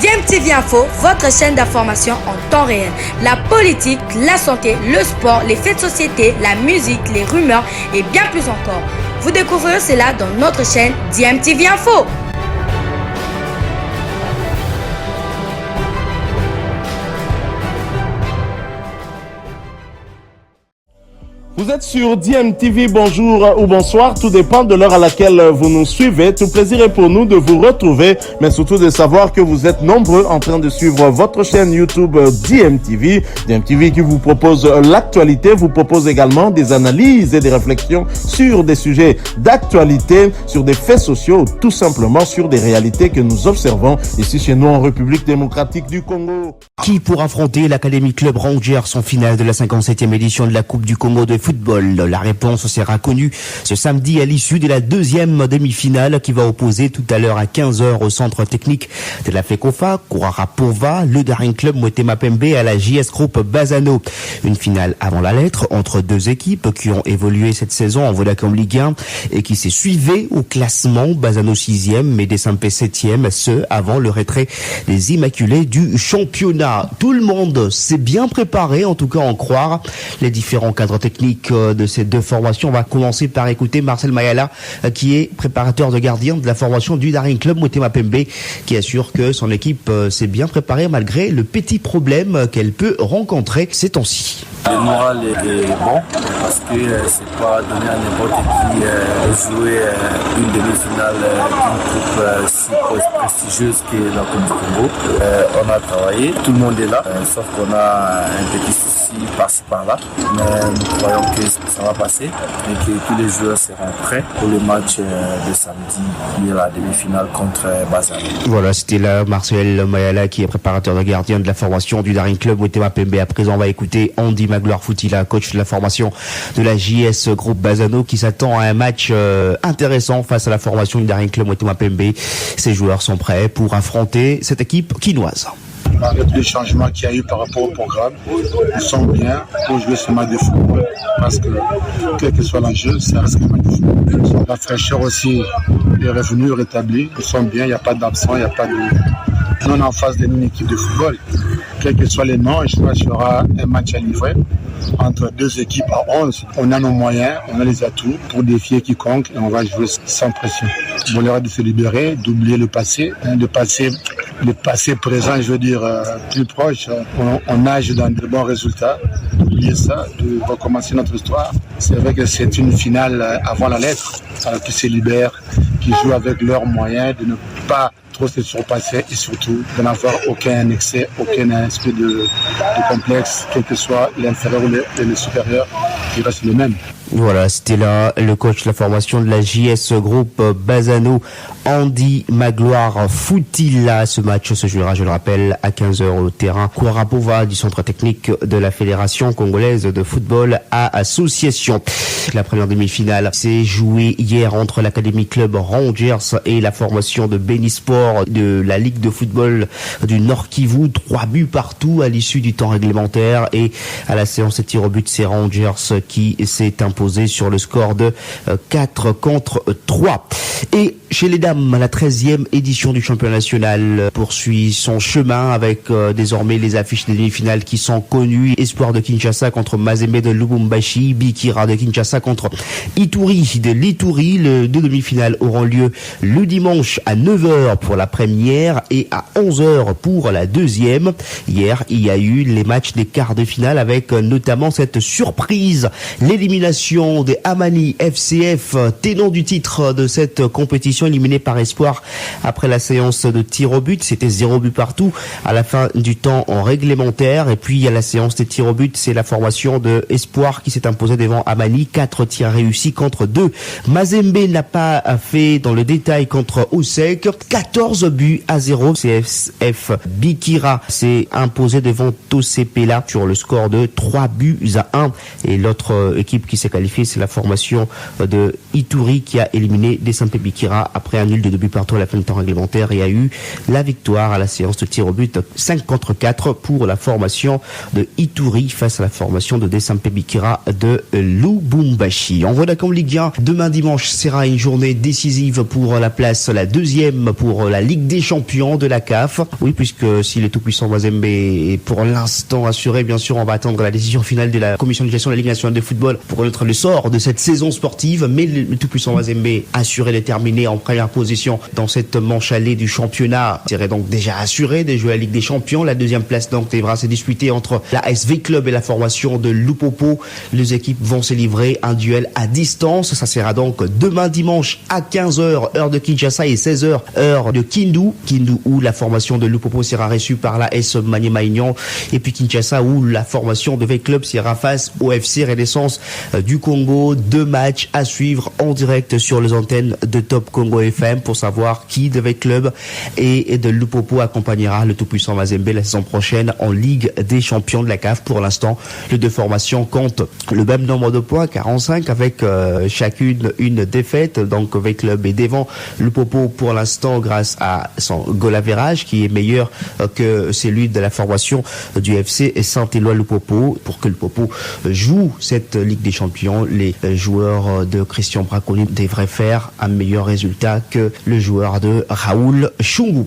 DMTV Info, votre chaîne d'information en temps réel. La politique, la santé, le sport, les faits de société, la musique, les rumeurs et bien plus encore. Vous découvrirez cela dans notre chaîne DMTV Info. Vous êtes sur DMTV, bonjour ou bonsoir, tout dépend de l'heure à laquelle vous nous suivez. Tout plaisir est pour nous de vous retrouver, mais surtout de savoir que vous êtes nombreux en train de suivre votre chaîne YouTube DMTV. DMTV qui vous propose l'actualité, vous propose également des analyses et des réflexions sur des sujets d'actualité, sur des faits sociaux, tout simplement sur des réalités que nous observons ici chez nous en République démocratique du Congo. Qui pour affronter l'Académie Club Rangers en finale de la 57e édition de la Coupe du Congo de football? La réponse sera connue ce samedi à l'issue de la deuxième demi-finale qui va opposer tout à l'heure à 15h au centre technique de la FECOFA, Kourara-Pova, le Daring Club Motema Pembe à la JS Group Bazano. Une finale avant la lettre entre deux équipes qui ont évolué cette saison en Vodacom Ligue 1 et qui s'est suivi au classement. Bazano 6e, Médecins-P 7e, ce avant le retrait des Immaculés du championnat. Tout le monde s'est bien préparé, en tout cas en croire les différents cadres techniques de ces deux formations. On va commencer par écouter Marcel Mayala, qui est préparateur de gardien de la formation du Daring Club Motema Pembe, qui assure que son équipe s'est bien préparée malgré le petit problème qu'elle peut rencontrer ces temps-ci. Le moral est bon parce que c'est pas donné à n'importe qui de jouer une demi-finale d'une coupe si prestigieuse qui est la Coupe du Congo. On a travaillé, tout le monde est là, sauf qu'on a un petit souci par-ci par-là, mais nous croyons que ça va passer et que tous les joueurs seront prêts pour le match de samedi, qui est la demi-finale contre Bazano. Voilà, c'était là Marcel Mayala, qui est préparateur de gardien de la formation du Daring Club Motema Pembe. À présent, on va écouter Andy Magloire Foutila, coach de la formation de la JS Group Bazano, qui s'attend à un match intéressant face à la formation du Daring Club Motema Pembe. Ses joueurs sont prêts pour affronter cette équipe quinoise. Malgré tous les changements qu'il y a eu par rapport au programme, ils sont bien pour jouer ce match de football. Parce que, quel que soit l'enjeu, ça reste un match de football. La fraîcheur aussi est revenue, rétablie. Ils sont bien, il n'y a pas d'absent, il n'y a pas de... On est en face d'une équipe de football. Quels que soient les noms, je crois qu'il y aura un match à livrer entre deux équipes à 11. On a nos moyens, on a les atouts pour défier quiconque et on va jouer sans pression. On leur de se libérer, d'oublier le passé, le passé présent, je veux dire, plus proche. On nage dans de bons résultats, d'oublier ça, de recommencer notre histoire. C'est vrai que c'est une finale avant la lettre, qui se libèrent, qui jouent avec leurs moyens, de ne pas trop se surpasser et surtout de n'avoir aucun excès, aucun esprit de complexe, quel que soit l'inférieur ou le supérieur, qui reste le même. Voilà, c'était là le coach de la formation de la JS Group Bazano, Andy Magloire Foutila. Ce match se jouera, je le rappelle, à 15h au terrain Kourara-Pova du centre technique de la Fédération congolaise de football à association. La première demi-finale s'est jouée hier entre l'Académie Club Rangers et la formation de Bénisport de la Ligue de football du Nord Kivu. 3 buts partout à l'issue du temps réglementaire et à la séance de tir au but, c'est Rangers qui s'est imposé sur le score de 4-3. Et chez les dames, la 13e édition du championnat national poursuit son chemin avec désormais les affiches des demi-finales qui sont connues. Espoir de Kinshasa contre Mazembe de Lubumbashi, Bikira de Kinshasa contre Ituri de l'Ituri. Les deux demi-finales auront lieu le dimanche à 9h pour la première et à 11h pour la deuxième. Hier, il y a eu les matchs des quarts de finale avec notamment cette surprise, l'élimination des Amani FCF, tenant du titre de cette compétition, éliminé par Espoir après la séance de tir au but. C'était 0 but partout à la fin du temps en réglementaire. Et puis à la séance des tirs au but, c'est la formation de Espoir qui s'est imposée devant Amani. 4 tirs réussis contre 2. Mazembe n'a pas fait dans le détail contre Osek. 14 buts à 0. CFF Bikira s'est imposé devant Tosepela sur le score de 3 buts à 1. Et l'autre équipe qui s'est qualifiée, c'est la formation de Ituri qui a éliminé des Saint-Pé Bikira après un nul de 2 buts partout à la fin du temps réglementaire et a eu la victoire à la séance de tir au but 5-4 pour la formation de Ituri face à la formation de Desampé Bikira de Lubumbashi. En Vodacom Ligue 1, demain dimanche sera une journée décisive pour la place, la deuxième pour la Ligue des champions de la CAF. Oui, puisque si le tout-puissant Mazembe est pour l'instant assuré, bien sûr, on va attendre la décision finale de la commission de gestion de la Ligue nationale de football pour connaître le sort de cette saison sportive. Mais le tout-puissant Mazembe assuré de terminer en première position dans cette manche allée du championnat serait donc déjà assuré de jouer la Ligue des champions. La deuxième place donc devra se disputer entre la SV Club et la formation de Lupopo. Les équipes vont se livrer un duel à distance. Ça sera donc demain dimanche à 15h, heure de Kinshasa, et 16h, heure de Kindu, où la formation de Lupopo sera reçue par la S Maniema Union, et puis Kinshasa où la formation de V-Club sera face au FC Renaissance du Congo. 2 matchs à suivre en direct sur les antennes de Top Congo FM pour savoir qui de V-Club et de Lupopo accompagnera le tout-puissant Mazembe la saison prochaine en Ligue des champions de la CAF. Pour l'instant, les deux formations comptent le même nombre de points, 45, avec chacune une défaite. Donc V-Club est devant Lupopo pour l'instant grâce à son goal average qui est meilleur que celui de la formation du FC Saint-Éloi Lupopo. Pour que Lupopo joue cette Ligue des champions, les joueurs de Christian Braconi devraient faire un meilleur résultat que le joueur de Raoul Chungu.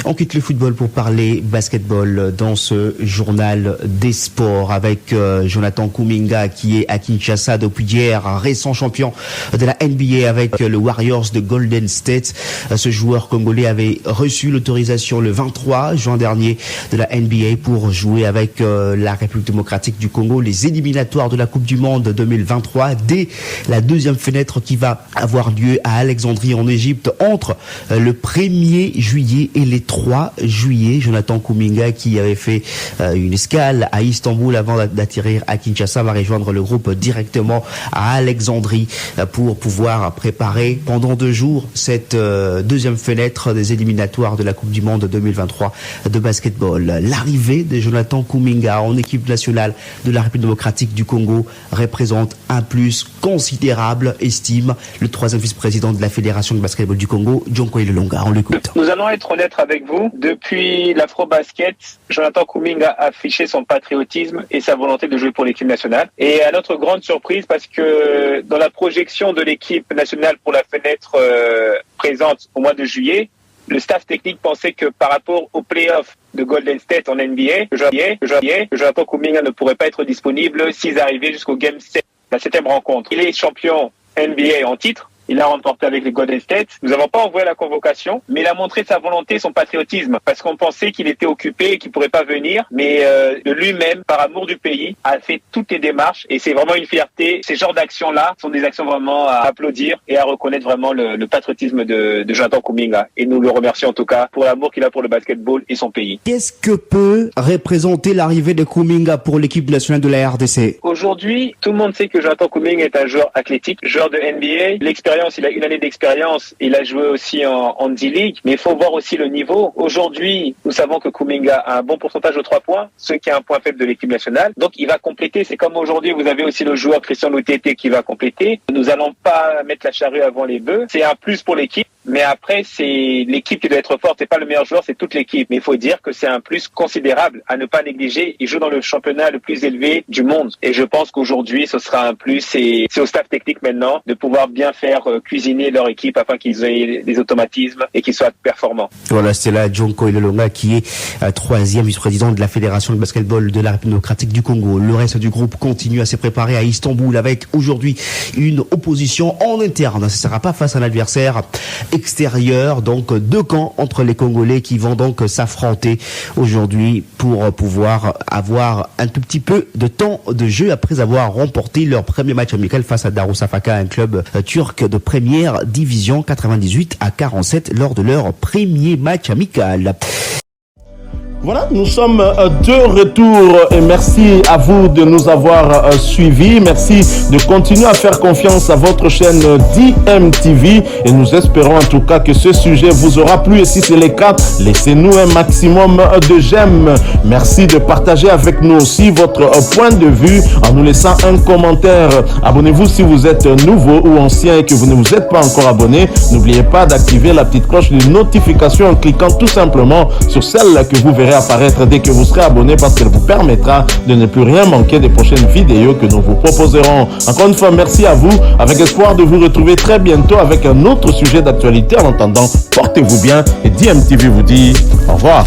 On quitte le football pour parler basketball dans ce journal des sports avec Jonathan Kuminga qui est à Kinshasa depuis hier, récent champion de la NBA avec le Warriors de Golden State. Ce joueur congolais avait reçu l'autorisation le 23 juin dernier de la NBA pour jouer avec la République démocratique du Congo les éliminatoires de la Coupe du Monde 2023 dès la deuxième fenêtre qui va avoir lieu à Alexandrie en Égypte entre le 1er juillet et les 3 juillet. Jonathan Kuminga qui avait fait une escale à Istanbul avant d'atterrir à Kinshasa va rejoindre le groupe directement à Alexandrie pour pouvoir préparer pendant 2 jours cette deuxième fenêtre des éliminatoires de la Coupe du Monde 2023 de basketball. L'arrivée de Jonathan Kuminga en équipe nationale de la République démocratique du Congo représente un plus considérable, estime le 3e vice-président de la Fédération de basketball du Congo, Djonko Ilolonga. On l'écoute. Nous allons être honnêtes avec vous. Depuis l'Afro-Basket, Jonathan Kuminga a affiché son patriotisme et sa volonté de jouer pour l'équipe nationale. Et à notre grande surprise, parce que dans la projection de l'équipe nationale pour la fenêtre présente au mois de juillet, le staff technique pensait que par rapport aux playoffs de Golden State en NBA, Jonathan Kuminga ne pourrait pas être disponible s'ils arrivaient jusqu'au Game 7, la 7e rencontre. Il est champion NBA en titre. Il a remporté avec les Golden State. Nous n'avons pas envoyé la convocation, mais il a montré sa volonté, son patriotisme, parce qu'on pensait qu'il était occupé et qu'il pourrait pas venir. Mais de lui-même, par amour du pays, a fait toutes les démarches et c'est vraiment une fierté. Ces genres d'actions-là sont des actions vraiment à applaudir et à reconnaître vraiment le patriotisme de Jonathan Kuminga. Et nous le remercions en tout cas pour l'amour qu'il a pour le basketball et son pays. Qu'est-ce que peut représenter l'arrivée de Kuminga pour l'équipe nationale de la RDC? Aujourd'hui, tout le monde sait que Jonathan Kuminga est un joueur athlétique, joueur de NBA. L'expérience, il a 1 année d'expérience, il a joué aussi en D-League, mais il faut voir aussi le niveau. Aujourd'hui, nous savons que Kuminga a un bon pourcentage aux 3 points, ce qui est un point faible de l'équipe nationale. Donc il va compléter, c'est comme aujourd'hui, vous avez aussi le joueur Christian Loutete qui va compléter. Nous n'allons pas mettre la charrue avant les bœufs, c'est un plus pour l'équipe. Mais après, c'est l'équipe qui doit être forte. C'est pas le meilleur joueur, c'est toute l'équipe. Mais il faut dire que c'est un plus considérable à ne pas négliger. Il joue dans le championnat le plus élevé du monde. Et je pense qu'aujourd'hui, ce sera un plus. C'est au staff technique maintenant de pouvoir bien faire cuisiner leur équipe afin qu'ils aient des automatismes et qu'ils soient performants. Voilà, c'est là Djonko Ilolonga qui est 3e vice-président de la Fédération de basketball de la République démocratique du Congo. Le reste du groupe continue à se préparer à Istanbul avec aujourd'hui une opposition en interne. Ce ne sera pas face à un adversaire extérieur, donc 2 camps entre les Congolais qui vont donc s'affronter aujourd'hui pour pouvoir avoir un tout petit peu de temps de jeu après avoir remporté leur premier match amical face à Darüşşafaka, un club turc de première division, 98-47 lors de leur premier match amical. Voilà, nous sommes de retour et merci à vous de nous avoir suivis. Merci de continuer à faire confiance à votre chaîne DMTV et nous espérons en tout cas que ce sujet vous aura plu et si c'est le cas, laissez-nous un maximum de j'aime. Merci de partager avec nous aussi votre point de vue en nous laissant un commentaire. Abonnez-vous si vous êtes nouveau ou ancien et que vous ne vous êtes pas encore abonné. N'oubliez pas d'activer la petite cloche de notification en cliquant tout simplement sur celle que vous verrez apparaître dès que vous serez abonné parce qu'elle vous permettra de ne plus rien manquer des prochaines vidéos que nous vous proposerons. Encore une fois, merci à vous, avec espoir de vous retrouver très bientôt avec un autre sujet d'actualité. En attendant, portez-vous bien et DMTV vous dit au revoir.